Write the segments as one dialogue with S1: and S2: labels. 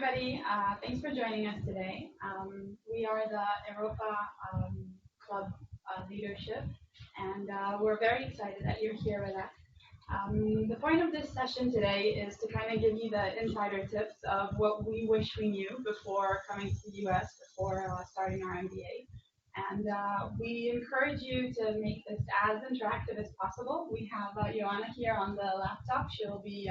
S1: everybody. Thanks for joining us today. We are the Europa Club leadership, and we're very excited that you're here with us. The point of this session today is to kind of give you the insider tips of what we wish we knew before coming to the US, before starting our MBA. And we encourage you to make this as interactive as possible. We have Joanna here on the laptop. She'll be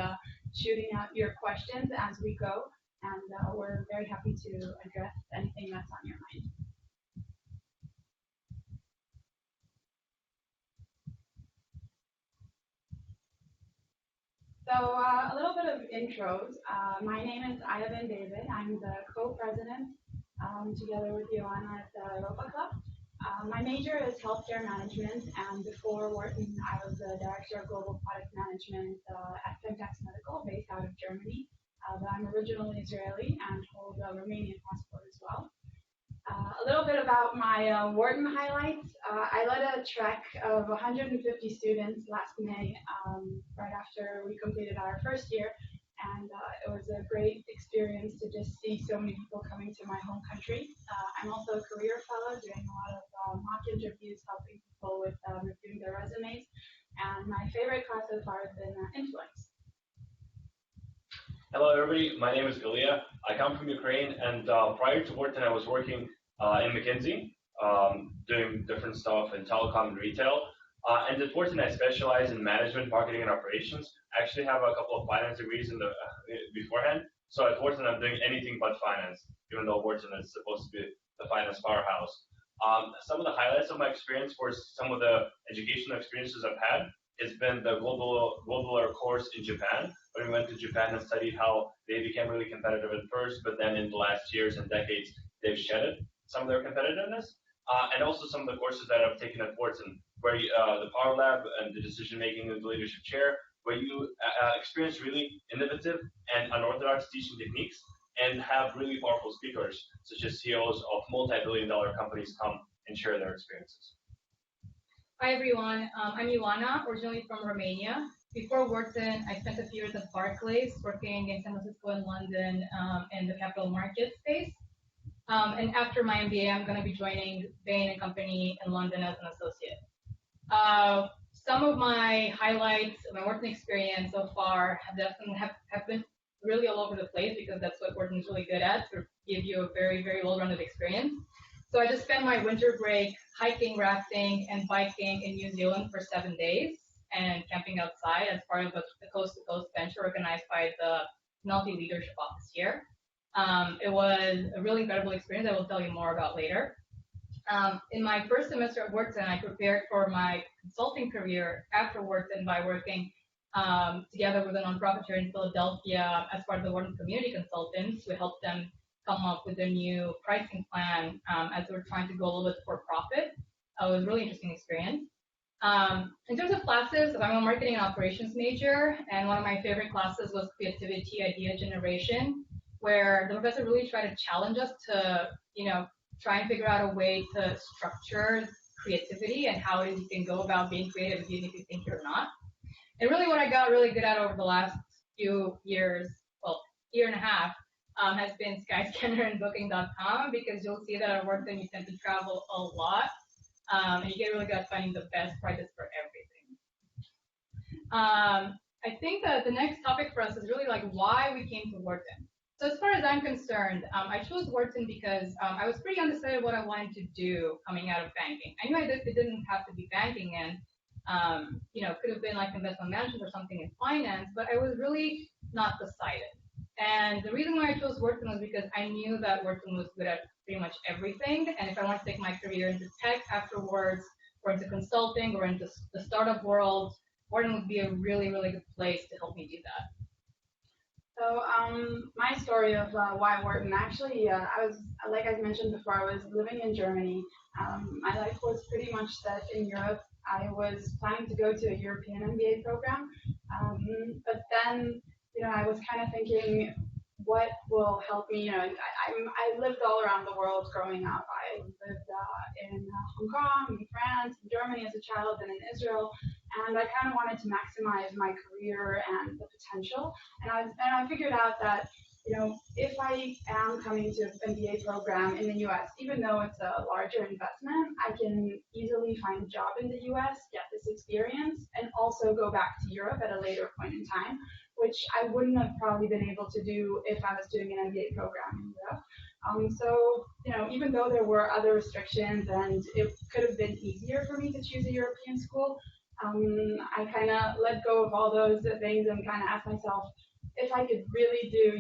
S1: shooting out your questions as we go, and we're very happy to address anything that's on your mind. So a little bit of intros. My name is Aya Ben David. I'm the co-president together with Joanna at the Europa Club. My major is healthcare management, and before Wharton, I was the director of global product management at Fimtex Medical, based out of Germany. But I'm originally Israeli and hold a Romanian passport as well. A little bit about my Wharton highlights. I led a trek of 150 students last May, right after we completed our first year, and it was a great experience to just see so many people coming to my home country. I'm also a career fellow, doing a lot of mock interviews, helping people with reviewing their resumes, and my favorite class so far has been influence.
S2: Hello everybody, my name is Ilya. I come from Ukraine, and prior to Wharton I was working in McKinsey, doing different stuff in telecom and retail. And at Wharton I specialize in management, marketing, and operations. I actually have a couple of finance degrees in the beforehand. So at Wharton I'm doing anything but finance, even though Wharton is supposed to be the finance powerhouse. Some of the highlights of my experience were some of the educational experiences I've had. It's been the global course in Japan, when we went to Japan and studied how they became really competitive at first, but then in the last years and decades, they've shedded some of their competitiveness. And also some of the courses that I've taken at Wharton, where the Power Lab and the decision-making and the leadership chair, where you experience really innovative and unorthodox teaching techniques and have really powerful speakers, such as CEOs of multi-billion-dollar companies come and share their experiences.
S3: Hi everyone, I'm Ioana, originally from Romania. Before Wharton, I spent a few years at Barclays, working in San Francisco and London in the capital market space. And after my MBA, I'm going to be joining Bain & Company in London as an associate. Some of my highlights of my Wharton experience so far have been really all over the place, because that's what Wharton is really good at, to give you a very, very well-rounded experience. So I just spent my winter break hiking, rafting, and biking in New Zealand for 7 days, and camping outside as part of the Coast to Coast venture organized by the Penelope Leadership Office here. It was a really incredible experience I will tell you more about later. In my first semester at Wharton, I prepared for my consulting career after Wharton by working together with a nonprofit here in Philadelphia as part of the Wharton Community Consultants. We helped them come up with a new pricing plan as they were trying to go a little bit for profit. It was a really interesting experience. In terms of classes, I'm a marketing and operations major, and one of my favorite classes was creativity, idea generation, where the professor really tried to challenge us to, try and figure out a way to structure creativity and how it is you can go about being creative even if you think you're not. And really what I got really good at over the last few years, well, year and a half, has been Skyscanner and Booking.com, because you'll see that at Wharton you tend to travel a lot, and you get really good at finding the best prices for everything. I think that the next topic for us is really like why we came to Wharton. So as far as I'm concerned, I chose Wharton because I was pretty undecided what I wanted to do coming out of banking. I knew it didn't have to be banking, and could have been like investment management or something in finance, but I was really not decided. And the reason why I chose Wharton was because I knew that Wharton was good at pretty much everything, and if I wanted to take my career into tech afterwards, or into consulting, or into the startup world, Wharton would be a really, really good place to help me do that.
S1: So my story of why Wharton, actually, I was, like I mentioned before, I was living in Germany. My life was pretty much set in Europe. I was planning to go to a European MBA program, but then, I was kind of thinking, what will help me? I lived all around the world growing up. I lived in Hong Kong, in France, in Germany as a child, and in Israel. And I kind of wanted to maximize my career and the potential. And I figured out that, if I am coming to an MBA program in the US, even though it's a larger investment, I can easily find a job in the US, get this experience, and also go back to Europe at a later point in time, which I wouldn't have probably been able to do if I was doing an MBA program in Europe. So, even though there were other restrictions and it could have been easier for me to choose a European school, I kind of let go of all those things and kind of asked myself if I could really do,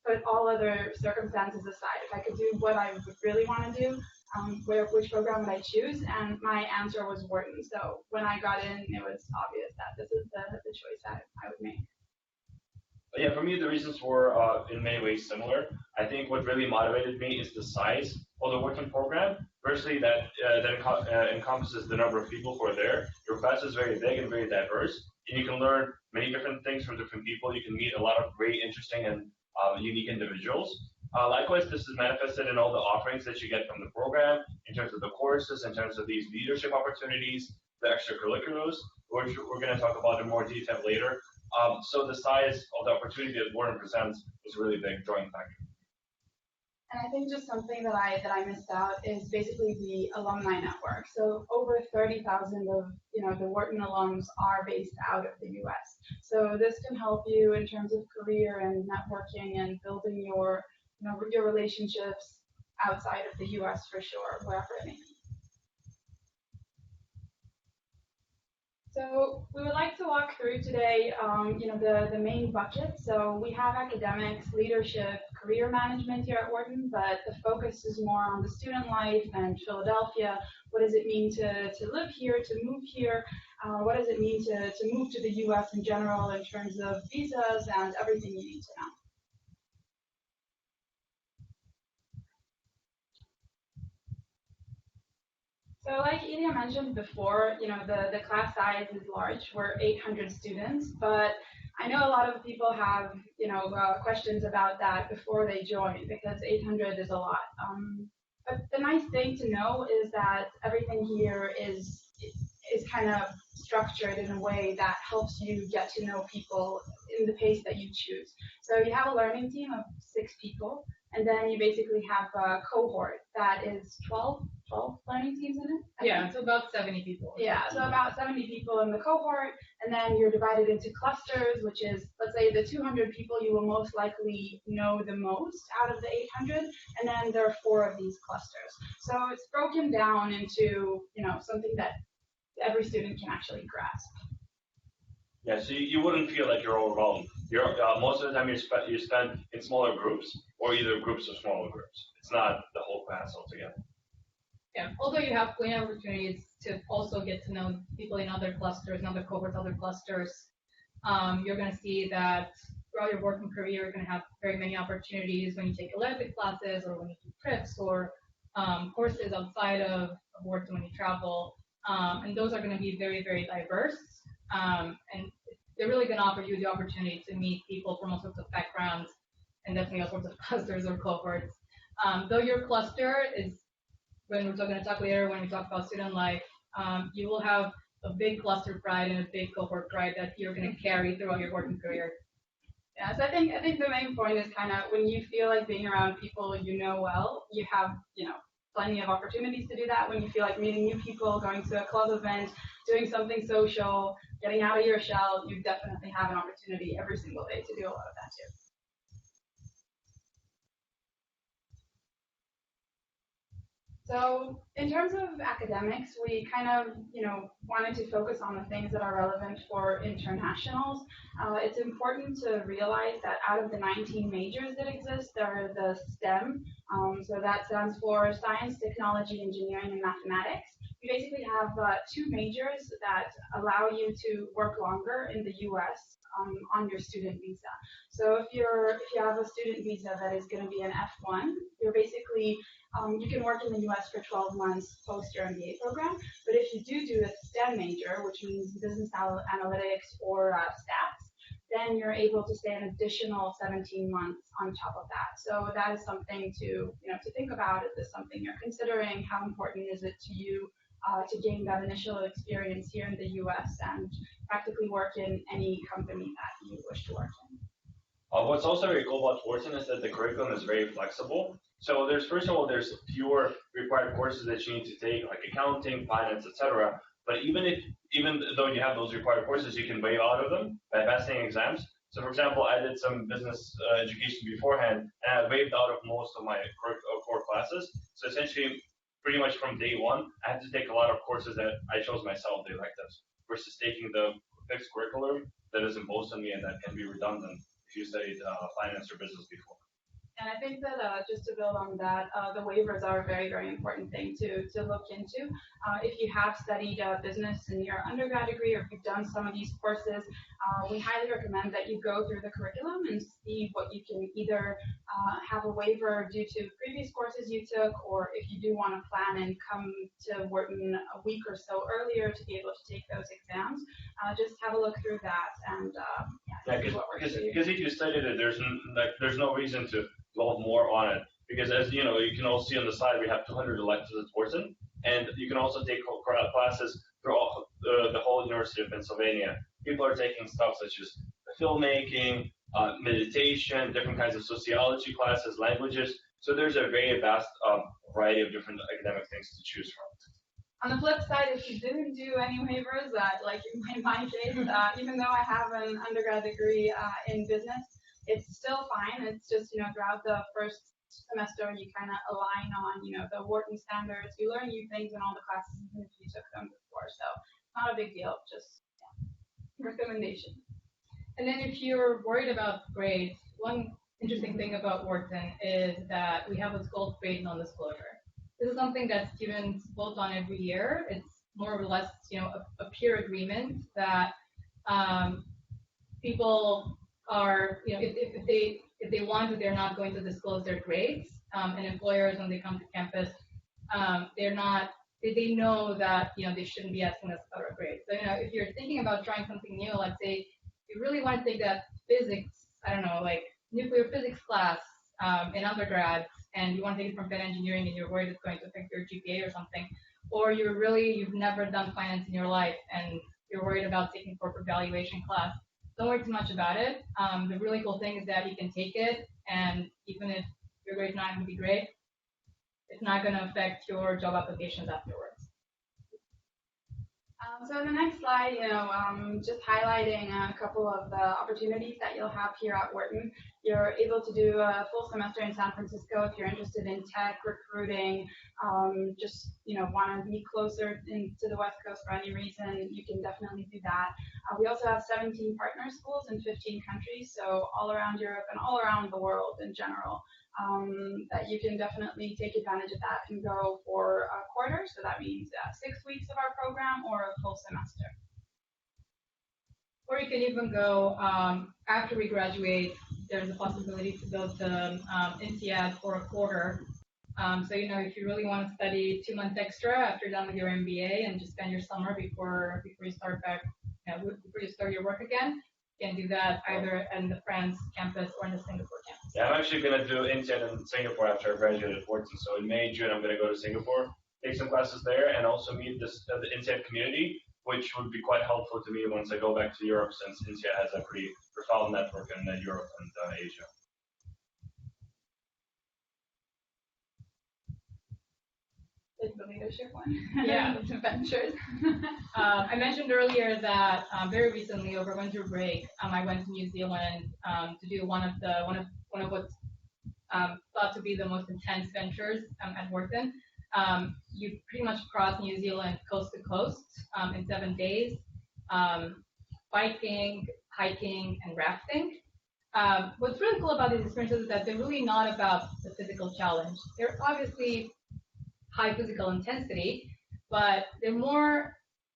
S1: put all other circumstances aside, if I could do what I would really want to do, which program would I choose? And my answer was Wharton. So when I got in, it was obvious that this is the choice that I would make.
S2: Yeah, for me, the reasons were in many ways similar. I think what really motivated me is the size of the Wharton program. Firstly, that encompasses the number of people who are there. Your class is very big and very diverse, and you can learn many different things from different people. You can meet a lot of great, interesting, and unique individuals. Likewise, this is manifested in all the offerings that you get from the program, in terms of the courses, in terms of these leadership opportunities, the extracurriculars, which we're going to talk about in more detail later. So the size of the opportunity that Wharton presents is a really big drawing factor.
S1: And I think just something that I missed out is basically the alumni network. So over 30,000 of the Wharton alums are based out of the U.S. So this can help you in terms of career and networking and building your relationships outside of the U.S. for sure, wherever it may be. So we would like to walk through today, the main buckets. So we have academics, leadership, career management here at Wharton, but the focus is more on the student life and Philadelphia. What does it mean to live here, to move here? What does it mean to move to the U.S. in general in terms of visas and everything you need to know? So like Ilya mentioned before, the class size is large. We're 800 students, but I know a lot of people have, questions about that before they join because 800 is a lot. But the nice thing to know is that everything here is kind of structured in a way that helps you get to know people in the pace that you choose. So you have a learning team of 6 people, and then you basically have a cohort that is 12 learning teams in it?
S3: Yeah, so about 70 people.
S1: Yeah, so about 70 people in the cohort, and then you're divided into clusters, which is, let's say, the 200 people you will most likely know the most out of the 800, and then there are 4 of these clusters. So it's broken down into, something that every student can actually grasp.
S2: Yeah, so you wouldn't feel like you're overwhelmed. Most of the time you spend in smaller groups, or either groups of smaller groups. It's not the whole class altogether.
S3: Yeah, although you have plenty of opportunities to also get to know people in other clusters, in other cohorts, other clusters, you're going to see that throughout your working career, you're going to have very many opportunities when you take elective classes or when you do trips or courses outside of Wharton when you travel. And those are going to be very, very diverse. And they're really going to offer you the opportunity to meet people from all sorts of backgrounds and definitely all sorts of clusters or cohorts. Though your cluster is, when we're going to talk later, when we talk about student life, you will have a big cluster pride and a big cohort pride that you're going to carry throughout your working career.
S1: Yeah, so I think the main point is kind of when you feel like being around people you know well, you have, plenty of opportunities to do that. When you feel like meeting new people, going to a club event, doing something social, getting out of your shell, you definitely have an opportunity every single day to do a lot of that too. So in terms of academics, we kind of, wanted to focus on the things that are relevant for internationals. It's important to realize that out of the 19 majors that exist, there are the STEM. So that stands for Science, Technology, Engineering, and Mathematics. We basically have 2 majors that allow you to work longer in the U.S. On your student visa. So if you have a student visa that is going to be an F1, you're basically you can work in the U.S. for 12 months post your MBA program. But if you do a STEM major, which means business analytics or stats, then you're able to stay an additional 17 months on top of that. So that is something to think about. Is this something you're considering? How important is it to you to gain that initial experience here in the U.S. and practically work in any company that you wish to work in?
S2: What's also very cool about Wharton is that the curriculum is very flexible. So there's first of all there's fewer required courses that you need to take, like accounting, finance, etc. But even though you have those required courses, you can waive out of them by passing exams. So for example, I did some business education beforehand, and I waived out of most of my core classes. So essentially, pretty much from day one, I had to take a lot of courses that I chose myself, the electives, versus taking the fixed curriculum that is imposed on me and that can be redundant if you studied finance or business before.
S1: And I think that just to build on that, the waivers are a very, very important thing to look into. If you have studied business in your undergrad degree or if you've done some of these courses, we highly recommend that you go through the curriculum and see what you can either have a waiver due to previous courses you took, or if you do want to plan and come to Wharton a week or so earlier to be able to take those exams, just have a look through that and
S2: because if you studied it, there's no reason to go more on it, because as you know, you can also see on the slide we have 200 electives at Wharton, and you can also take classes throughout the whole University of Pennsylvania. People are taking stuff such as filmmaking, meditation, different kinds of sociology classes, languages. So there's a very vast variety of different academic things to choose from.
S1: On the flip side, if you didn't do any waivers, like in my case, even though I have an undergrad degree in business, it's still fine. It's just, throughout the first semester, you kind of align on, the Wharton standards. You learn new things in all the classes, even if you took them before. So not a big deal, just recommendation.
S3: And then if you're worried about grades, one interesting thing about Wharton is that we have what's called grade non-disclosure. This is something that students vote on every year. It's more or less, a peer agreement that people are, if they want to, they're not going to disclose their grades. And employers, when they come to campus, they know that, they shouldn't be asking us about our grades. So, if you're thinking about trying something new, let's say you really want to take that physics, I don't know, like nuclear physics class in undergrad, and you want to take it from Penn Engineering and you're worried it's going to affect your GPA or something, or you've never done finance in your life and you're worried about taking corporate valuation class, don't worry too much about it. The really cool thing is that you can take it, and even if your grade's not going to be great, it's not going to affect your job applications afterwards.
S1: So in the next slide, just highlighting a couple of the opportunities that you'll have here at Wharton. You're able to do a full semester in San Francisco if you're interested in tech, recruiting, just want to be closer to the West Coast for any reason, you can definitely do that. We also have 17 partner schools in 15 countries, so all around Europe and all around the world in general. That you can definitely take advantage of that and go for a quarter. So that means 6 weeks of our program or a full semester.
S3: Or you can even go after we graduate. There's a possibility to go to INSEAD for a quarter. So if you really want to study 2 months extra after you're done with your MBA and just spend your summer before you start back, before you start your work again, you can do that either in the France campus or in the Singapore campus.
S2: Yeah, I'm actually going to do INSEAD in Singapore after I graduate at Wharton. So in May, June, I'm going to go to Singapore, take some classes there, and also meet the INSEAD community, which would be quite helpful to me once I go back to Europe, since INSEAD has a pretty profound network in Europe and Asia.
S1: The leadership one.
S3: Yeah.
S1: Ventures.
S3: I mentioned earlier that very recently over winter break, I went to New Zealand to do one of what's thought to be the most intense ventures at Wharton. You pretty much cross New Zealand coast to coast in 7 days, biking, hiking, and rafting. What's really cool about these experiences is that they're really not about the physical challenge. They're obviously high physical intensity, but they're more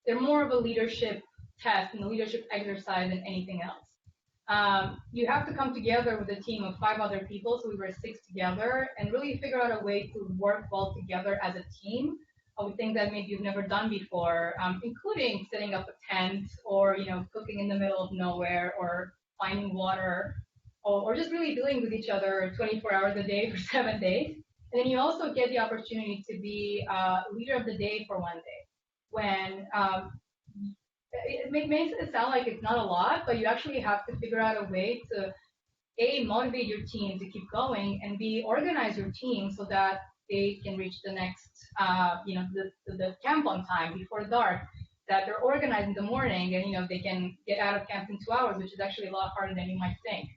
S3: of a leadership test and a leadership exercise than anything else. You have to come together with a team of 5 other people, so we were 6 together, and really figure out a way to work well together as a team with things that maybe you've never done before, including setting up a tent or cooking in the middle of nowhere or finding water or just really dealing with each other 24 hours a day for 7 days. And then you also get the opportunity to be leader of the day for one day, when it makes it sound like it's not a lot, but you actually have to figure out a way to A, motivate your team to keep going, and B, organize your team so that they can reach the next, the camp on time before dark, that they're organized in the morning and, they can get out of camp in 2 hours, which is actually a lot harder than you might think.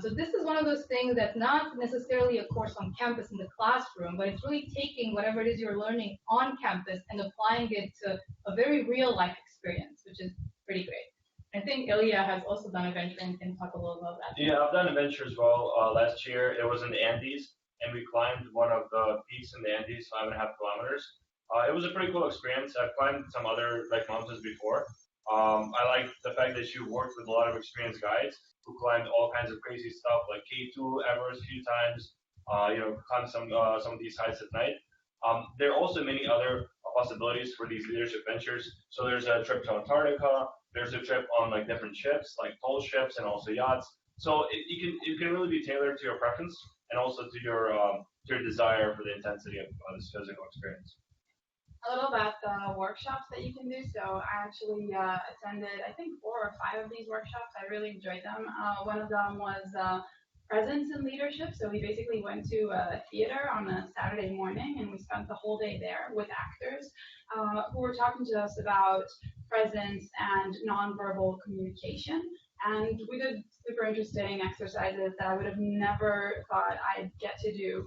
S3: So this is one of those things that's not necessarily a course on campus in the classroom, but it's really taking whatever it is you're learning on campus and applying it to a very real life experience, which is pretty great. I think Ilya has also done a venture and can talk a little about that.
S2: Yeah, I've done a venture as well. Last year, it was in the Andes, and we climbed one of the peaks in the Andes, 5.5 kilometers. It was a pretty cool experience. I've climbed some other mountains before. I like the fact that you worked with a lot of experienced guides who climbed all kinds of crazy stuff like K2 Everest a few times. Climbed some of these heights at night. There are also many other possibilities for these leadership ventures. So there's a trip to Antarctica. There's a trip on different ships, like tall ships and also yachts. So it can really be tailored to your preference and also to your desire for the intensity of this physical experience.
S1: A little about the workshops that you can do. So I actually attended, I think, 4 or 5 of these workshops. I really enjoyed them. One of them was presence and leadership. So we basically went to a theater on a Saturday morning, and we spent the whole day there with actors who were talking to us about presence and nonverbal communication. And we did super interesting exercises that I would have never thought I'd get to do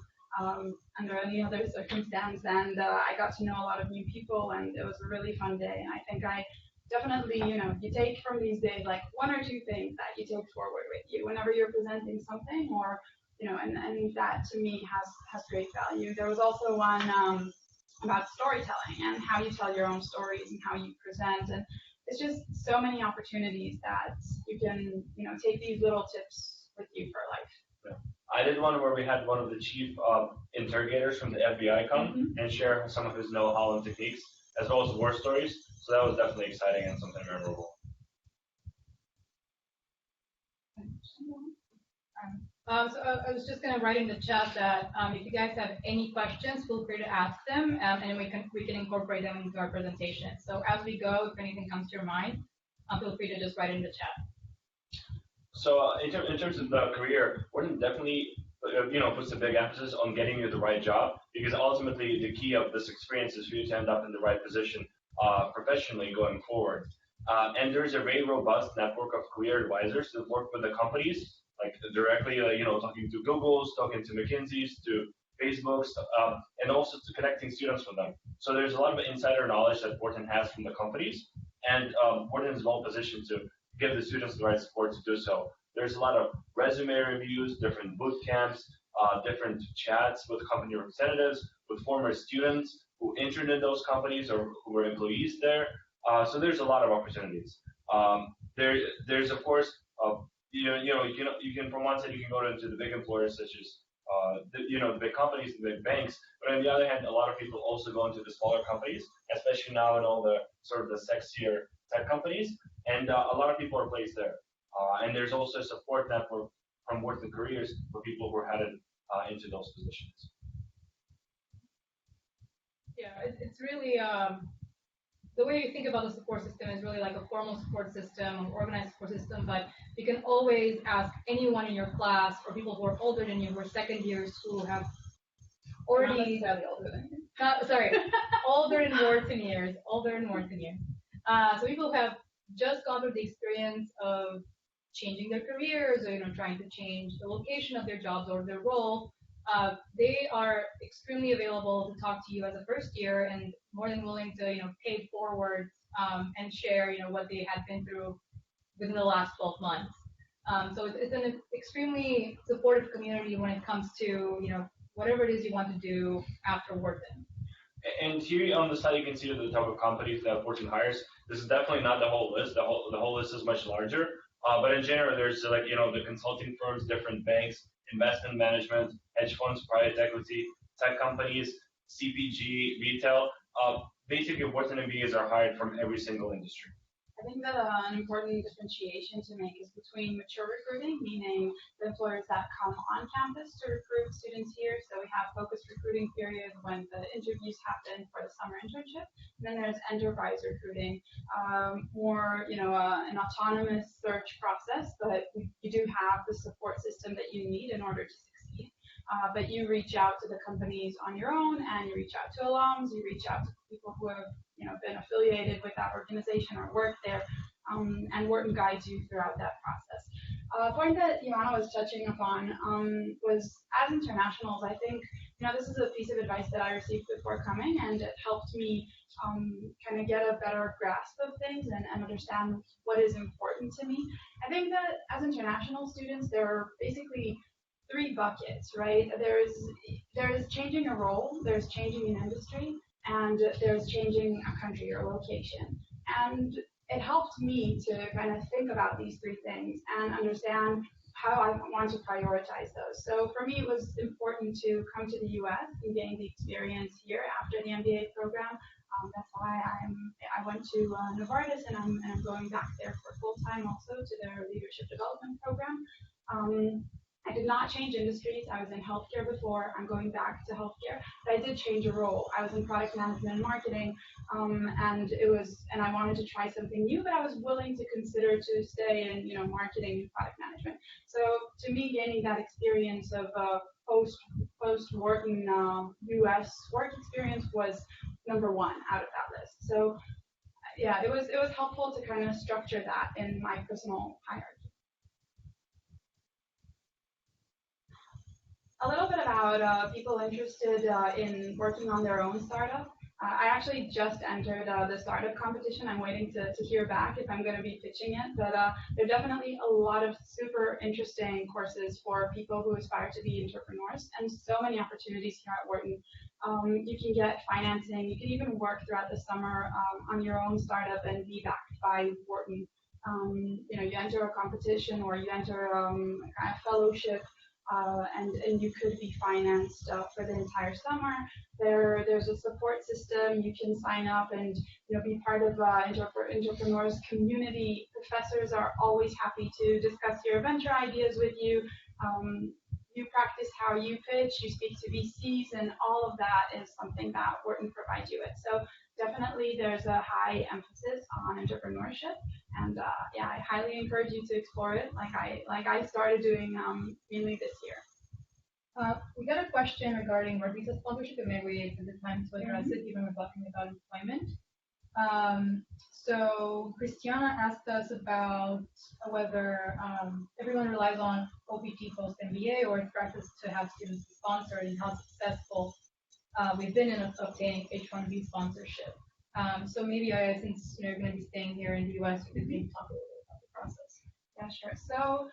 S1: under any other circumstance, and I got to know a lot of new people, and it was a really fun day. And I think I definitely, you take from these days like 1 or 2 things that you take forward with you whenever you're presenting something, or and that to me has great value. There was also one about storytelling and how you tell your own stories and how you present, and it's just so many opportunities that you can take these little tips with you for life.
S2: I did one where we had one of the chief interrogators from the FBI come and share some of his know-how and techniques, as well as war stories. So that was definitely exciting and something memorable.
S3: So I was just going to write in the chat that if you guys have any questions, feel free to ask them, and we can incorporate them into our presentation. So as we go, if anything comes to your mind, feel free to just write in the chat.
S2: So in terms of the career, Wharton definitely puts a big emphasis on getting you the right job, because ultimately the key of this experience is for you to end up in the right position professionally going forward. And there's a very robust network of career advisors that work with the companies, like directly, talking to Google's, talking to McKinsey's, to Facebook's, and also to connecting students with them. So there's a lot of insider knowledge that Wharton has from the companies, and Wharton is well positioned to give the students the right support to do so. There's a lot of resume reviews, different boot camps, different chats with company representatives, with former students who interned in those companies or who were employees there. So there's a lot of opportunities. There's of course, you can from one side you can go into the big employers such as the big companies, the big banks, but on the other hand, a lot of people also go into the smaller companies, especially now in all the sort of the sexier tech companies, and a lot of people are placed there. And there's also a support network from Wharton Careers for people who are headed into those positions.
S3: Yeah, it's really the way you think about the support system is really like a formal support system, or organized support system, but you can always ask anyone in your class or people who are older than you, who are second years, who have already
S1: older than you.
S3: older in Wharton years. So people who have just gone through the experience of changing their careers, or trying to change the location of their jobs or their role. They are extremely available to talk to you as a first year, and more than willing to pay forward and share what they had been through within the last 12 months. So it's an extremely supportive community when it comes to whatever it is you want to do after Wharton.
S2: And here on the side, you can see the type of companies that Wharton hires. This is definitely not the whole list. The whole list is much larger. But in general, there's the consulting firms, different banks, investment management, hedge funds, private equity, tech companies, CPG, retail. Basically, Wharton MBAs are hired from every single industry.
S1: I think that an important differentiation to make is between mature recruiting, meaning the employers that come on campus to recruit students here. So we have focused recruiting periods when the interviews happen for the summer internship. And then there's enterprise recruiting, more, an autonomous search process, but you do have the support system that you need in order to succeed. But you reach out to the companies on your own, and you reach out to alums, you reach out to people who have been affiliated with that organization or work there, and Wharton guides you throughout that process. A point that Joanna was touching upon was, as internationals, I think this is a piece of advice that I received before coming, and it helped me kind of get a better grasp of things and understand what is important to me. I think that as international students, there are basically three buckets, right? There's changing a role, there's changing an industry, and there's changing a country or location. And it helped me to kind of think about these three things and understand how I want to prioritize those. So for me, it was important to come to the US and gain the experience here after the MBA program. That's why I went to Novartis, and I'm going back there for full time also to their leadership development program. I did not change industries. I was in healthcare before. I'm going back to healthcare, but I did change a role. I was in product management and marketing, and I wanted to try something new, but I was willing to consider to stay in, marketing and product management. So to me, gaining that experience of post working U.S. work experience was number one out of that list. So yeah, it was helpful to kind of structure that in my personal hierarchy. A little bit about people interested in working on their own startup. I actually just entered the startup competition. I'm waiting to hear back if I'm going to be pitching it, but there are definitely a lot of super interesting courses for people who aspire to be entrepreneurs, and so many opportunities here at Wharton. You can get financing. You can even work throughout the summer on your own startup and be backed by Wharton. You enter a competition or you enter a kind of fellowship. And you could be financed for the entire summer. There's a support system. You can sign up and be part of entrepreneurs community. Professors are always happy to discuss your venture ideas with you. You practice how you pitch. You speak to VCs, and all of that is something that Wharton provides you with. So definitely, there's a high emphasis on entrepreneurship. And I highly encourage you to explore it, like I started doing mainly this year.
S3: We got a question regarding work visa sponsorship, and maybe it's the time to address it, given we're talking about employment. So Christiana asked us about whether everyone relies on OPT post MBA, or it's practice to have students be sponsored, and how successful we've been in obtaining H-1B sponsorship. So maybe since you're going to be staying here in the US, you could maybe talk a little bit about the process.
S1: Yeah, sure.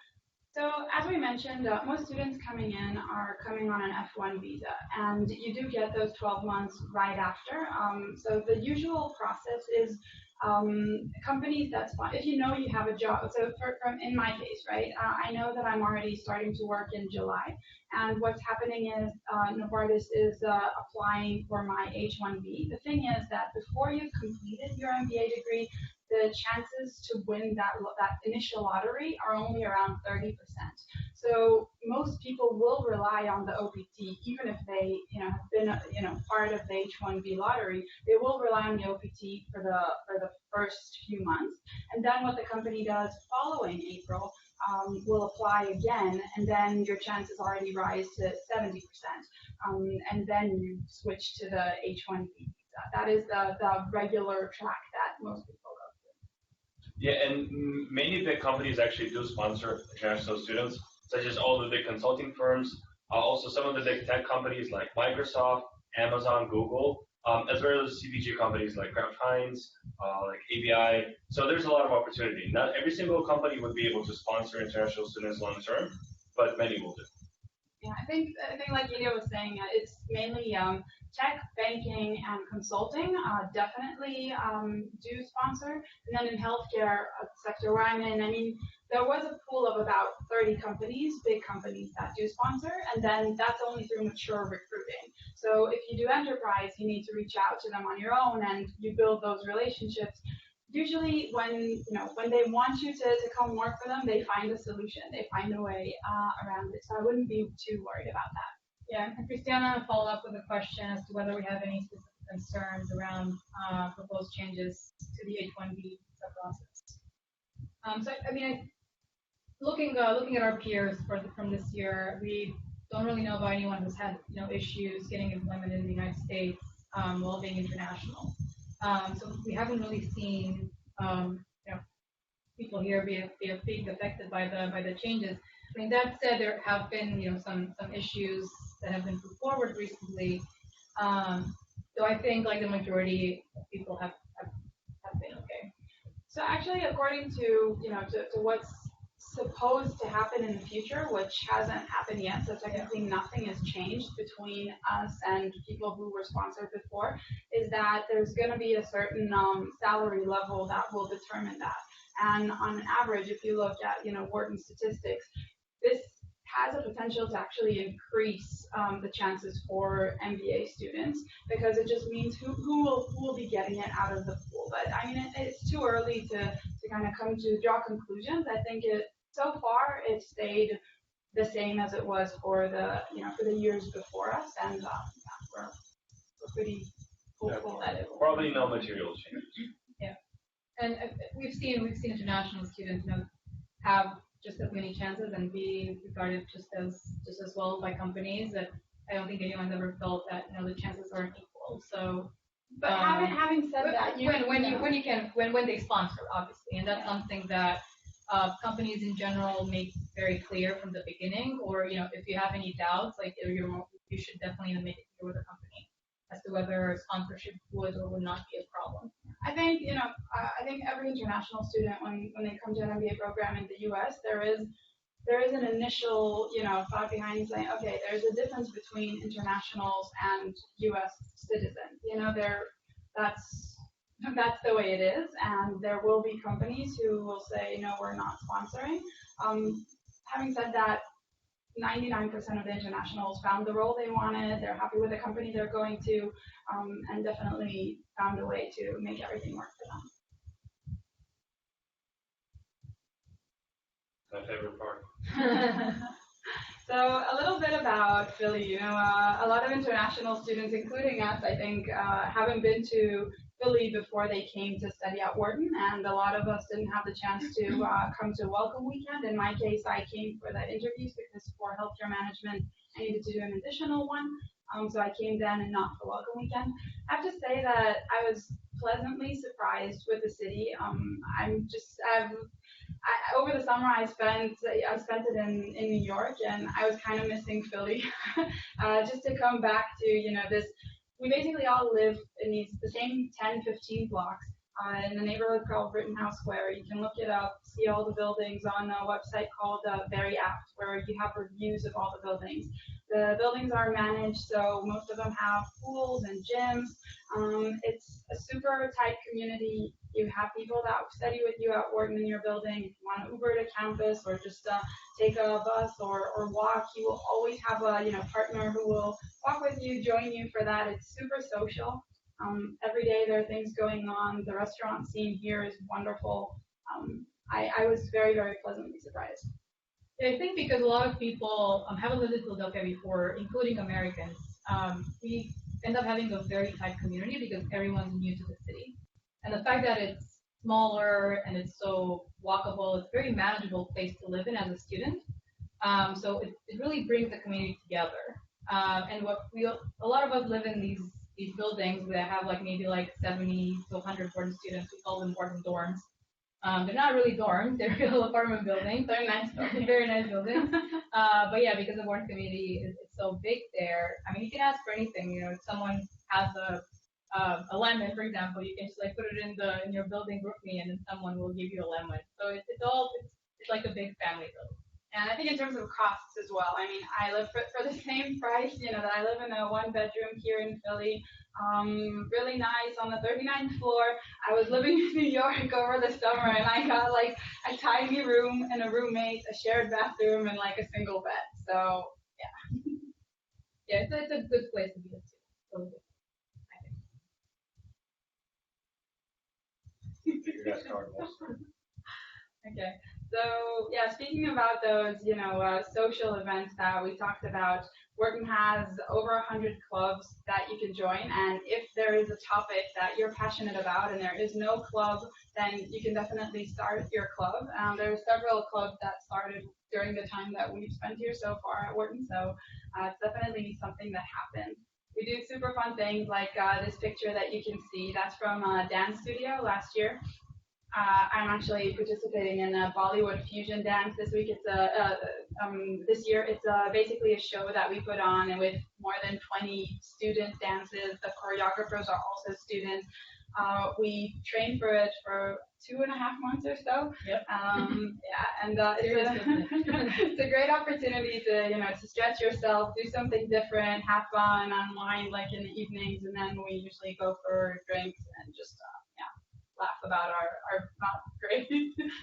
S1: So as we mentioned, most students coming in are coming on an F1 visa, and you do get those 12 months right after. So the usual process is companies that if you have a job. So in my case, right, I know that I'm already starting to work in July, and what's happening is Novartis is applying for my H-1B. The thing is that before you've completed your MBA degree, the chances to win that initial lottery are only around 30%. So most people will rely on the OPT, even if they have been part of the H-1B lottery. They will rely on the OPT for the first few months, and then what the company does following April will apply again, and then your chances already rise to 70%, and then you switch to the H-1B visa. That is the regular track that most people go.
S2: Yeah, and many big companies actually do sponsor international students, such as all the big consulting firms, also some of the big tech companies like Microsoft, Amazon, Google, as well as CPG companies like Kraft Heinz, like ABI. So there's a lot of opportunity. Not every single company would be able to sponsor international students long term, but many will do.
S1: Yeah, I think like Ilya was saying, it's mainly tech, banking, and consulting definitely do sponsor. And then in healthcare sector where I'm in, I mean, there was a pool of about 30 companies, big companies that do sponsor, and then that's only through mature recruiting. So if you do enterprise, you need to reach out to them on your own, and you build those relationships. usually when they want you to come work for them, they find a solution, they find a way around it. So I wouldn't be too worried about that.
S3: Yeah, and Christiana followed up with a question as to whether we have any specific concerns around proposed changes to the H-1B visa process. So I mean, looking at our peers from this year, we don't really know about anyone who's had issues getting employment in the United States while being international. So we haven't really seen people here being affected by the changes. I mean, that said, there have been some issues that have been put forward recently. So I think like the majority of people have been okay.
S1: So actually, according to to what's supposed to happen in the future, which hasn't happened yet, so technically nothing has changed between us and people who were sponsored before, is that there's going to be a certain salary level that will determine that. And on average, if you look at Wharton statistics, this has a potential to actually increase the chances for MBA students, because it just means who will be getting it out of the pool. But I mean, it's too early to kind of come to draw conclusions. I think so far it stayed the same as it was for the for the years before us, and we're pretty hopeful that it will.
S2: Probably no material change.
S3: Yeah, and we've seen international students have just as many chances and be regarded just as well by companies, that I don't think anyone's ever felt that the chances aren't equal. So,
S1: but having said that,
S3: when they sponsor, obviously, and that's something that companies in general make very clear from the beginning. Or if you have any doubts, like you should definitely make it clear with the company as to whether sponsorship would or would not be a problem.
S1: I think I think every international student, when they come to an MBA program in the U.S., there is an initial thought behind saying, okay, there's a difference between internationals and U.S. citizens. That's the way it is, and there will be companies who will say, no, we're not sponsoring. Having said that, 99% of the internationals found the role they wanted. They're happy with the company they're going to, and definitely found a way to make everything work for them.
S2: My favorite part.
S1: So a little bit about Philly. A lot of international students, including us, I think, haven't been to Philly before they came to study at Wharton, and a lot of us didn't have the chance to come to Welcome Weekend. In my case, I came for that interview because for healthcare management, I needed to do an additional one. So I came then and not for Welcome Weekend. I have to say that I was pleasantly surprised with the city. Over the summer I spent it in New York, and I was kind of missing Philly. Just to come back to this. We basically all live in the same 10, 15 blocks in the neighborhood called Rittenhouse Square. You can look it up, see all the buildings on a website called Very Apt, where you have reviews of all the buildings. The buildings are managed, so most of them have pools and gyms. It's a super tight community. You have people that study with you at Wharton in your building. If you want to Uber to campus or just take a bus or walk, you will always have a partner who will walk with you, join you for that. It's super social. Every day there are things going on. The restaurant scene here is wonderful. I was very, very pleasantly surprised.
S3: I think because a lot of people haven't lived in Philadelphia before, including Americans, we end up having a very tight community because everyone's new to the city. And the fact that it's smaller and it's so walkable, it's a very manageable place to live in as a student. So it really brings the community together. And a lot of us live in these buildings that have maybe 70 to 100 Wharton students. We call them Wharton dorms. They're not really dorms; they're real apartment buildings.
S1: They're nice buildings.
S3: Very nice buildings. But yeah, because the Wharton community is so big there. I mean, you can ask for anything. If someone has a lemon, for example, you can just put it in your building group me, and then someone will give you a lemon. So it's like a big family building.
S1: And I think in terms of costs as well, I mean, I live for the same price, that I live in a one-bedroom here in Philly, really nice on the 39th floor. I was living in New York over the summer, and I got a tiny room and a roommate, a shared bathroom, and a single bed. So yeah,
S3: yeah, it's a good place to be a student.
S2: You guys covered most of it.
S1: Okay, so yeah, speaking about those, social events that we talked about, Wharton has over 100 clubs that you can join, and if there is a topic that you're passionate about and there is no club, then you can definitely start your club. There are several clubs that started during the time that we've spent here so far at Wharton, so it's definitely something that happened. We do super fun things like this picture that you can see. That's from a dance studio last year. I'm actually participating in a Bollywood fusion dance this week. This year. It's basically a show that we put on, and with more than 20 student dances. The choreographers are also students. We trained for it for 2.5 months or so.
S3: Yep.
S1: Yeah, and it's a great opportunity to stretch yourself, do something different, have fun, unwind like in the evenings, and then we usually go for drinks and just laugh about our not great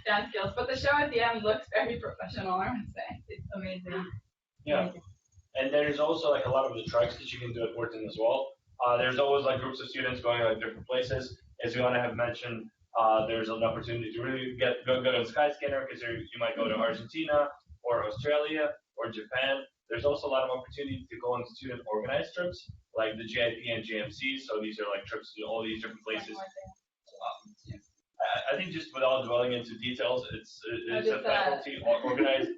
S1: dance skills. But the show at the end looks very professional, I would say. It's amazing.
S2: Yeah. And there's also like a lot of the treks that you can do at Wharton as well. There's always like groups of students going like different places. As Joanna have mentioned, there's an opportunity to really go on Skyscanner because you might go to Argentina or Australia or Japan. There's also a lot of opportunity to go on student organized trips like the JIP and JMC. So these are like trips to all these different places. I think just without dwelling into details, it's a faculty organized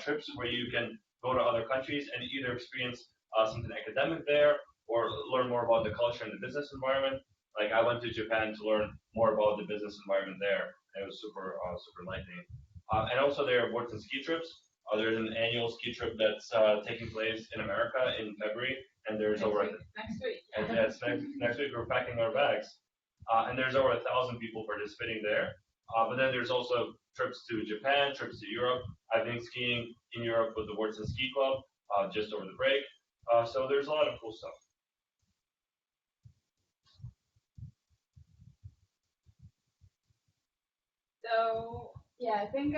S2: trips where you can go to other countries and either experience something academic there or learn more about the culture and the business environment. Like I went to Japan to learn more about the business environment there. And it was super enlightening. And also there are Wharton ski trips. There's an annual ski trip that's taking place in America in February, and there's
S1: next week.
S2: And yes, next week we're packing our bags. And there's over 1,000 people participating there. But then there's also trips to Japan, trips to Europe. I've been skiing in Europe with the Wharton Ski Club just over the break. So there's a lot of cool stuff.
S1: So yeah, I think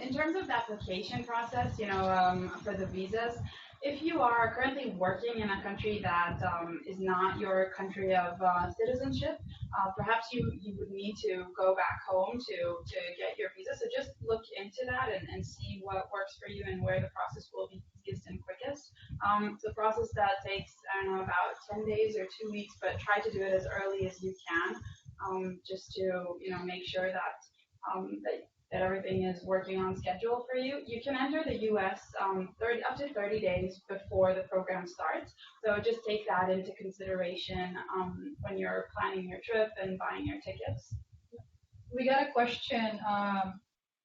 S1: in terms of the application process, for the visas, if you are currently working in a country that is not your country of citizenship, perhaps you would need to go back home to get your visa. So just look into that and see what works for you and where the process will be easiest and quickest. It's a process that takes, I don't know, about 10 days or 2 weeks, but try to do it as early as you can, just to make sure that that everything is working on schedule for you. You can enter the U.S. Up to 30 days before the program starts. So just take that into consideration when you're planning your trip and buying your tickets.
S3: We got a question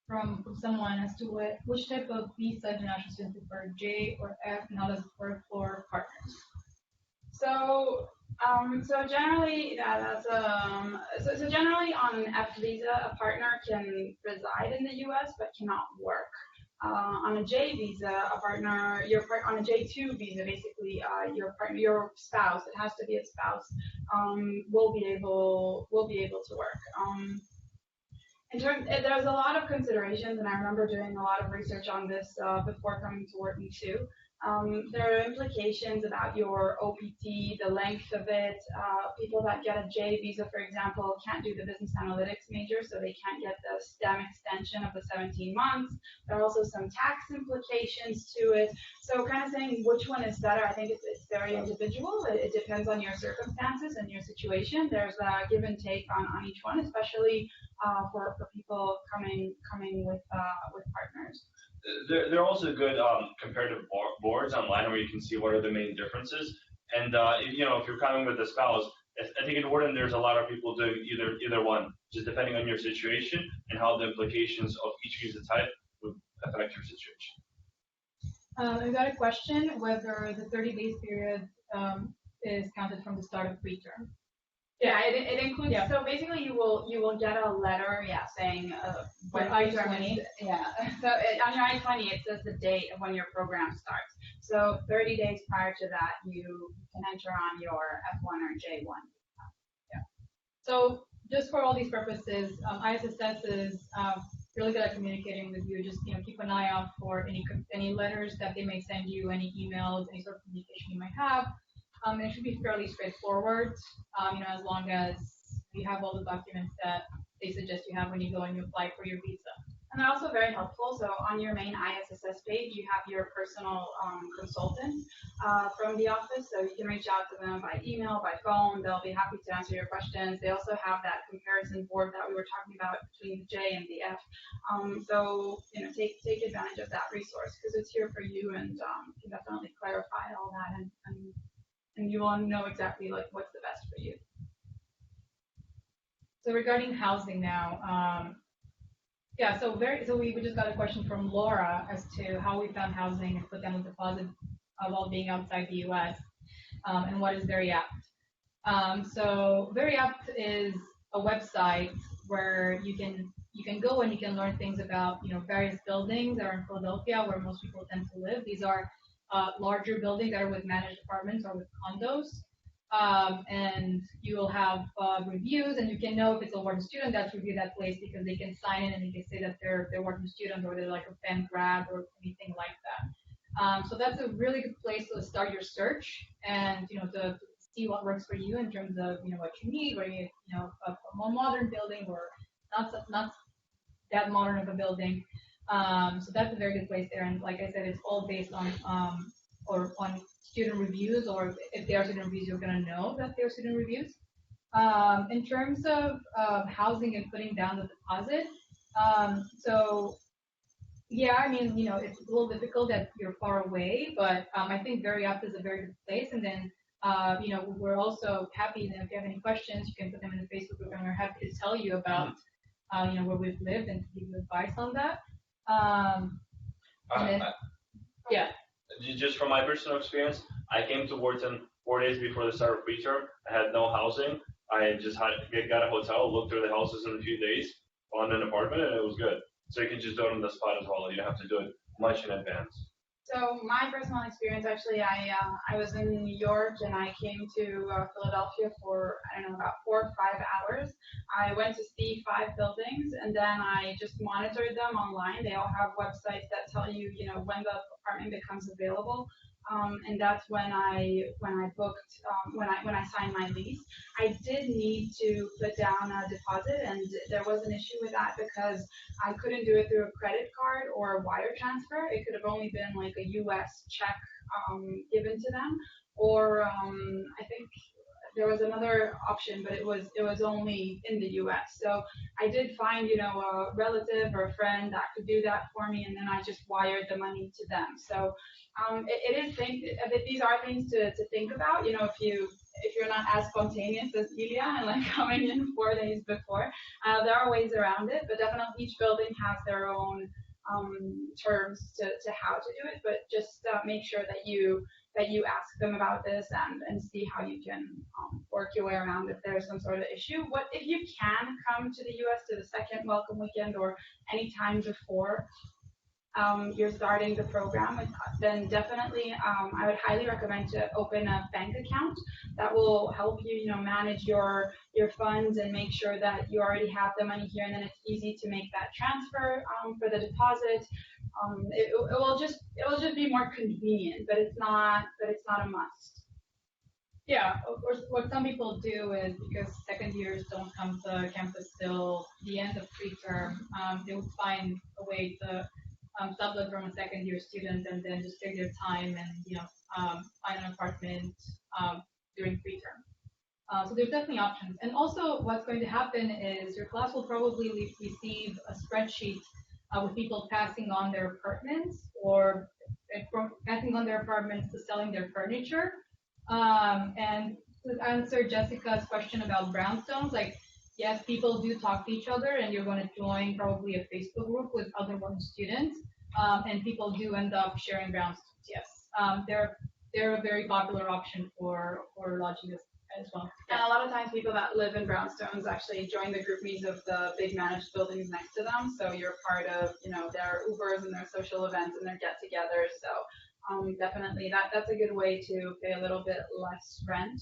S3: from someone as to which type of visa international students prefer, J or F, and how does it work for partners?
S1: So generally, so generally on an F visa, a partner can reside in the U.S. but cannot work. On a J visa, on a J2 visa, basically, your spouse, it has to be a spouse, will be able to work. There's a lot of considerations, and I remember doing a lot of research on this before coming to Wharton too. There are implications about your OPT, the length of it. People that get a J visa, for example, can't do the business analytics major, so they can't get the STEM extension of the 17 months. There are also some tax implications to it. So kind of saying which one is better, I think it's very individual. It depends on your circumstances and your situation. There's a give and take on each one, especially for people coming with partners.
S2: There are also good comparative boards online where you can see what are the main differences. And if you're coming with a spouse, I think in Wharton there's a lot of people doing either one, just depending on your situation and how the implications of each visa type would affect your situation.
S3: We got a question whether the 30 days period is counted from the start of preterm.
S1: Yeah, it includes. Yeah. So basically, you will get a letter, saying when preterm is. Yeah. So on your I-20, it says the date of when your program starts. So 30 days prior to that, you can enter on your F1 or J1.
S3: Yeah. So just for all these purposes, ISSS is really good at communicating with you. Just keep an eye out for any letters that they may send you, any emails, any sort of communication you might have. It should be fairly straightforward, as long as you have all the documents that they suggest you have when you go and you apply for your visa.
S1: And they're also very helpful. So on your main ISSS page, you have your personal consultant from the office. So you can reach out to them by email, by phone. They'll be happy to answer your questions. They also have that comparison board that we were talking about between the J and the F. So take advantage of that resource because it's here for you and can definitely clarify all that and you will know exactly like what's the best for you.
S3: So regarding housing now, yeah, so we just got a question from Laura as to how we found housing and put down a deposit while being outside the U.S. And what is Very Apt. So Very Apt is a website where you can go and you can learn things about various buildings that are in Philadelphia where most people tend to live. These are larger buildings that are with managed apartments or with condos. And you will have reviews, and you can know if it's a Wharton student that's reviewed that place because they can sign in and they can say that they're Wharton student or they're like a Penn grad or anything like that. So that's a really good place to start your search and to see what works for you in terms of what you need, whether you a more modern building or not that modern of a building. So that's a very good place there, and like I said, it's all based on student reviews, or if they are student reviews, you're going to know that they're student reviews. In terms of housing and putting down the deposit, so yeah, I mean, it's a little difficult that you're far away, but I think Very Apt is a very good place. And then, we're also happy that if you have any questions, you can put them in the Facebook group, and we're happy to tell you about, where we've lived and to give you advice on that. And then, yeah.
S2: Just from my personal experience, I came to Wharton 4 days before the start of preterm. I had no housing. I just got a hotel, looked through the houses in a few days, found an apartment, and it was good. So you can just do it on the spot as well. You don't have to do it much in advance.
S1: So my personal experience, actually, I was in New York and I came to Philadelphia for, about 4 or 5 hours. I went to see 5 buildings and then I just monitored them online. They all have websites that tell you, when the apartment becomes available. And that's when I booked, when I signed my lease. I did need to put down a deposit, and there was an issue with that because I couldn't do it through a credit card or a wire transfer. It could have only been like a U.S. check given to them, or I think there was another option, but it was only in the U.S. So I did find, a relative or a friend that could do that for me, and then I just wired the money to them. So these are things to think about. If you're not as spontaneous as Ilya and like coming in 4 days before, there are ways around it. But definitely each building has their own terms to how to do it. But just make sure that you ask them about this and see how you can work your way around if there's some sort of issue. What if you can come to the U.S. to the second welcome weekend or any time before you're starting the program, then definitely I would highly recommend to open a bank account. That will help you, manage your funds and make sure that you already have the money here, and then it's easy to make that transfer for the deposit. It will just be more convenient, but it's not a must.
S3: Yeah, of course, what some people do is because second years don't come to campus till the end of preterm, they would find a way to sublet from a second year student and then just take their time and find an apartment during preterm. So there's definitely options. And also what's going to happen is your class will probably receive a spreadsheet with people passing on their apartments or passing on their apartments to selling their furniture. And to answer Jessica's question about brownstones, like, yes, people do talk to each other, and you're going to join probably a Facebook group with other Wharton students, and people do end up sharing brownstones. Yes, they're a very popular option for lodging as well.
S1: And a lot of times people that live in brownstones actually join the group meets of the big managed buildings next to them, so you're part of their Ubers and their social events and their get-togethers. So definitely that's a good way to pay a little bit less rent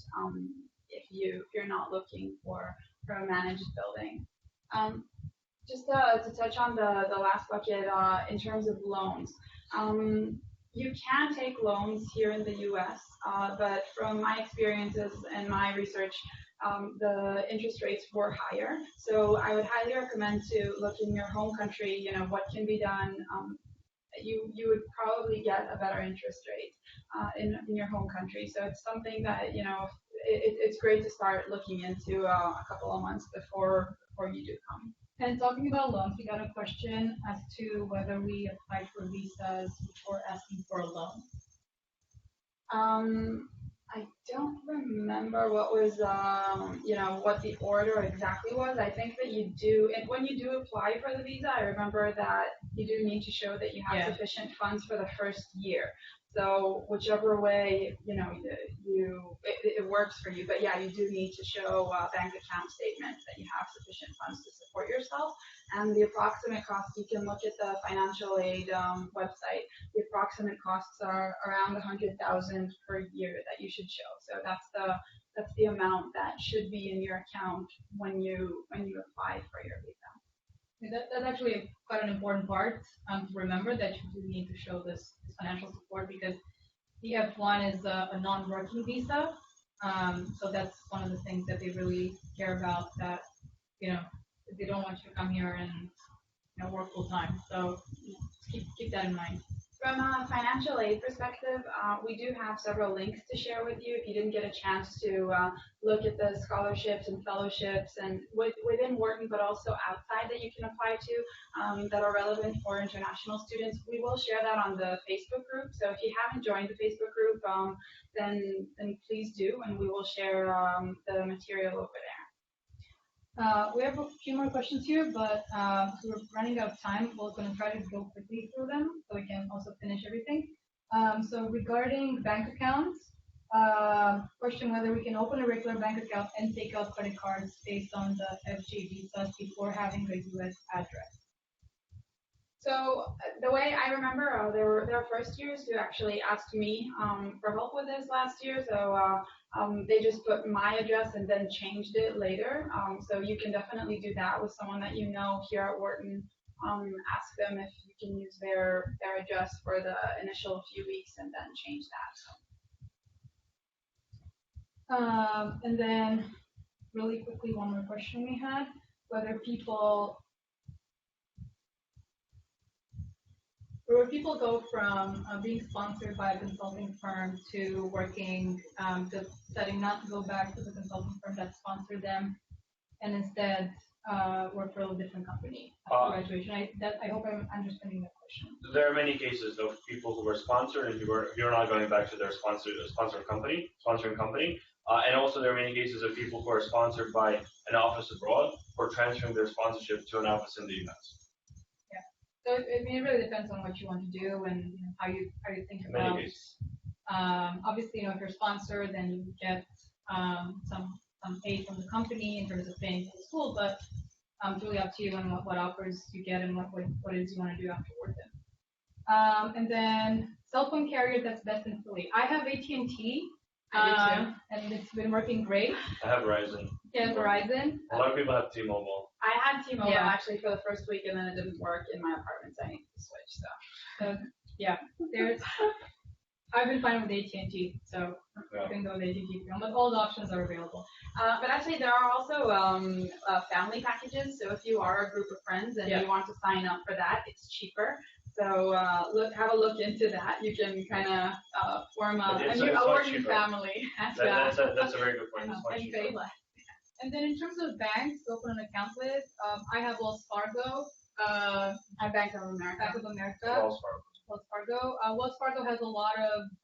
S1: if you're not looking for a managed building. Just to touch on the last bucket in terms of loans. you can take loans here in the U.S., but from my experiences and my research, the interest rates were higher. So I would highly recommend to look in your home country, what can be done. You would probably get a better interest rate in your home country. So it's something that, it's great to start looking into a couple of months before you do come.
S3: And talking about loans, we got a question as to whether we applied for visas before asking for a loan.
S1: I don't remember what was, what the order exactly was. I think that you do, and when you do apply for the visa, I remember that you do need to show that you have sufficient funds for the first year. So whichever way, it works for you. But yeah, you do need to show bank account statements that you have sufficient funds to support yourself. And the approximate cost, you can look at the financial aid website. The approximate costs are around 100,000 per year that you should show. So that's the amount that should be in your account when you apply for your visa.
S3: That's actually quite an important part to remember, that you do need to show this financial support, because the F1 is a non-working visa. So that's one of the things that they really care about, that, they don't want you to come here and work full time. So keep that in mind.
S1: From a financial aid perspective, we do have several links to share with you if you didn't get a chance to look at the scholarships and fellowships and within Wharton, but also outside that you can apply to that are relevant for international students. We will share that on the Facebook group. So if you haven't joined the Facebook group, then please do, and we will share the material over there.
S3: We have a few more questions here, but we're running out of time. We're going to try to go quickly through them so we can also finish everything. So regarding bank accounts, question whether we can open a regular bank account and take out credit cards based on the FG visas before having a US address.
S1: So the way I remember, there were first years who actually asked me for help with this last year. So they just put my address and then changed it later. So you can definitely do that with someone that you know here at Wharton. Ask them if you can use their address for the initial few weeks and then change that.
S3: And then really quickly, one more question we had, whether people go from being sponsored by a consulting firm to working, just deciding not to go back to the consulting firm that sponsored them, and instead work for a different company after graduation. I hope I'm understanding that question.
S2: There are many cases of people who were sponsored and you're not going back to their sponsoring company. And also there are many cases of people who are sponsored by an office abroad or transferring their sponsorship to an office in the US.
S3: So it really depends on what you want to do and how you think about. Obviously, if you're sponsored, then you get some aid from the company in terms of paying for the school. But it's really up to you and what offers you get and what it is you want to do afterwards. And then cell phone carrier that's best in Philly. I have AT&T. And it's been working great.
S2: I have Verizon.
S3: Yeah, Verizon.
S2: A lot of people have T-Mobile.
S1: I had T-Mobile actually for the first week, and then it didn't work in my apartment, so I need to switch.
S3: So yeah, I've been fine with AT&T, so I can go with AT&T. But all the options are available.
S1: But actually, there are also family packages. So if you are a group of friends and you want to sign up for that, it's cheaper. So have a look into that. You can kind of form a working family.
S2: That's a very good point. It's much cheaper.
S3: And then in terms of banks to open an account with, I have Wells Fargo.
S1: I have Bank of America.
S3: Bank of America.
S2: Wells Fargo.
S3: Wells Fargo has a lot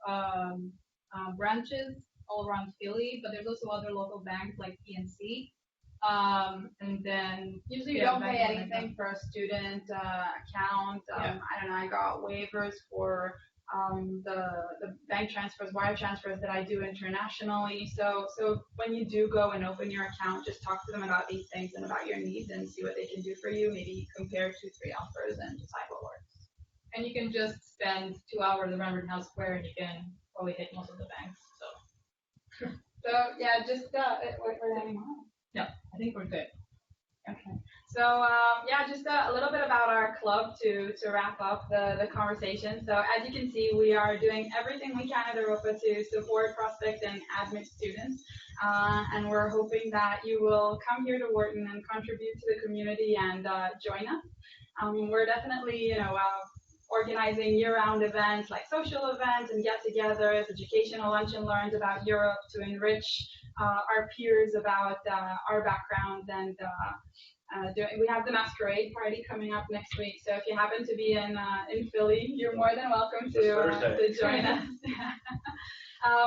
S3: of branches all around Philly, but there's also other local banks like PNC. And then
S1: usually you don't pay anything for a student account. I don't know. I got waivers for the bank transfers, wire transfers that I do internationally. So when you do go and open your account, just talk to them about these things and about your needs and see what they can do for you. Maybe compare 2-3 offers and decide what works.
S3: And you can just spend 2 hours around Rittenhouse Square and you can probably hit most of the banks.
S1: So yeah, just we're having on.
S3: Yeah, I think we're good.
S1: Okay. So yeah, just a little bit about our club to wrap up the conversation. So as you can see, we are doing everything we can at Europa to support prospect and admit students. And we're hoping that you will come here to Wharton and contribute to the community and join us. We're definitely, organizing year-round events like social events and get-togethers, educational lunch and learns about Europe to enrich our peers about our backgrounds and we have the masquerade party coming up next week. So if you happen to be in Philly, you're more than welcome to join us.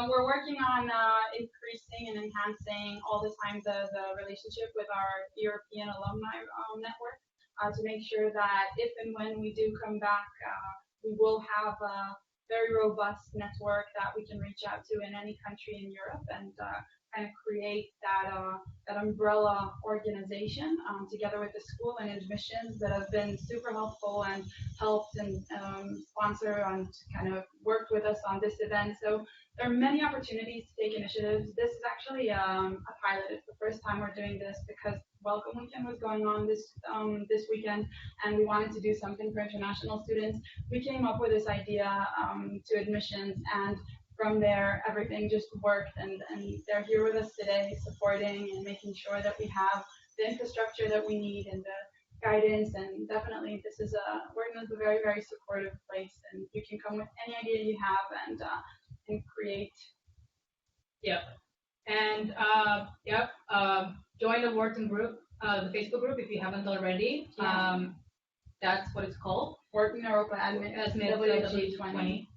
S1: We're working on increasing and enhancing all the time the relationship with our European alumni network to make sure that if and when we do come back, we will have a very robust network that we can reach out to in any country in Europe and kind of create that umbrella organization together with the school and admissions that have been super helpful and helped and sponsor and kind of worked with us on this event. So there are many opportunities to take initiatives. This is actually a pilot. It's the first time we're doing this because Welcome Weekend was going on this weekend, and we wanted to do something for international students. We came up with this idea to admissions, and from there, everything just worked, and they're here with us today, supporting and making sure that we have the infrastructure that we need and the guidance. And definitely, Wharton is a very, very supportive place, and you can come with any idea you have and create.
S3: Yep. And join the Wharton group, the Facebook group if you haven't already.
S1: Yeah.
S3: That's what it's called.
S1: Wharton Europa Admit
S3: WG20.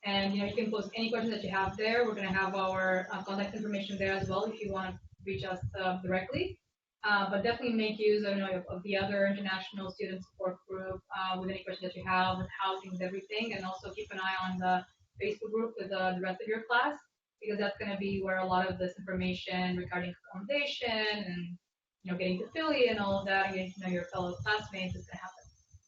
S3: And you can post any questions that you have there. We're going to have our contact information there as well if you want to reach us directly. But definitely make use of the other international student support group with any questions that you have with housing and everything. And also keep an eye on the Facebook group with the rest of your class, because that's going to be where a lot of this information regarding accommodation and getting to Philly and all of that, and getting to know your fellow classmates is going to happen.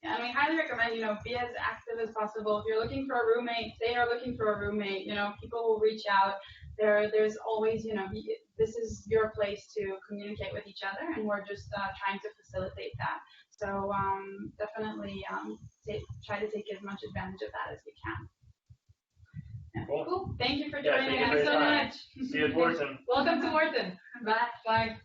S1: Yeah, and we highly recommend, be as active as possible. If you're looking for a roommate, they are looking for a roommate. People will reach out. There's always, this is your place to communicate with each other, and we're just trying to facilitate that. So definitely try to take as much advantage of that as we can. Yeah.
S2: Cool.
S1: Thank you for joining
S2: us.
S1: so much.
S2: See you at Wharton.
S3: Welcome to Wharton.
S1: Bye.
S3: Bye.